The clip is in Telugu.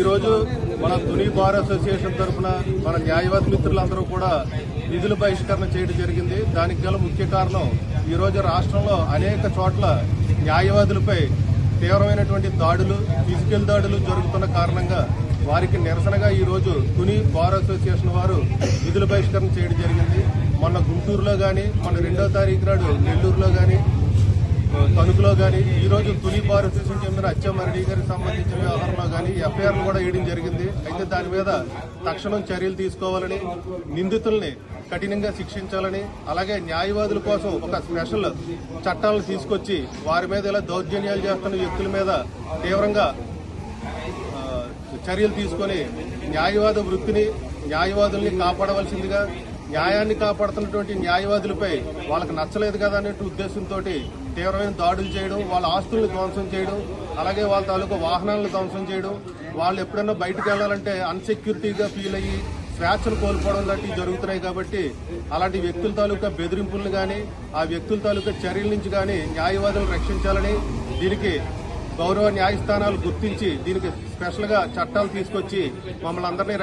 ఈరోజు మన తుని బార్ అసోసియేషన్ తరఫున మన న్యాయవాది మిత్రులందరూ కూడా విధుల బహిష్కరణ చేయడం జరిగింది. దానికి గల ముఖ్య కారణం ఈరోజు రాష్ట్రంలో అనేక చోట్ల న్యాయవాదులపై తీవ్రమైనటువంటి దాడులు, ఫిజికల్ దాడులు జరుగుతున్న కారణంగా వారికి నిరసనగా ఈరోజు తుని బార్ అసోసియేషన్ వారు విధుల బహిష్కరణ చేయడం జరిగింది. మొన్న గుంటూరులో కానీ, మొన్న 2వ తారీఖు నాడు నెల్లూరులో కానీ, తణుకులో కానీ, ఈరోజు తుని బార్ అసోసియేషన్ చెందిన అచ్చెన్నాయుడు గారికి సంబంధించిన వ్యవహారంలో కానీ ఎఫ్ఐఆర్లు కూడా వేయడం జరిగింది. అయితే దాని మీద తక్షణం చర్యలు తీసుకోవాలని, నిందితుల్ని కఠినంగా శిక్షించాలని, అలాగే న్యాయవాదుల కోసం ఒక స్పెషల్ చట్టాలను తీసుకొచ్చి వారి మీద ఇలా దౌర్జన్యాలు చేస్తున్న వ్యక్తుల మీద తీవ్రంగా చర్యలు తీసుకొని న్యాయవాద వృత్తిని, న్యాయవాదుల్ని కాపాడవలసిందిగా, న్యాయాన్ని కాపాడుతున్నటువంటి న్యాయవాదులపై వాళ్ళకి నచ్చలేదు కదా అనే ఉద్దేశంతో తీవ్రమైన దాడులు చేయడం, వాళ్ళ ఆస్తులను ధ్వంసం చేయడం, అలాగే వాళ్ళ తాలూకా వాహనాలను ధ్వంసం చేయడం, వాళ్ళు ఎప్పుడైనా బయటకు వెళ్లాలంటే అన్సెక్యూరిటీగా ఫీల్ అయ్యి స్వేచ్ఛను కోల్పోవడం లాంటివి జరుగుతున్నాయి. కాబట్టి అలాంటి వ్యక్తుల తాలూకా బెదిరింపులను కానీ, ఆ వ్యక్తుల తాలూకా చర్యల నుంచి కానీ న్యాయవాదులను రక్షించాలని, దీనికి గౌరవ న్యాయస్థానాలు గుర్తించి దీనికి స్పెషల్ గా చట్టాలు తీసుకొచ్చి మమ్మల్ని అందరినీ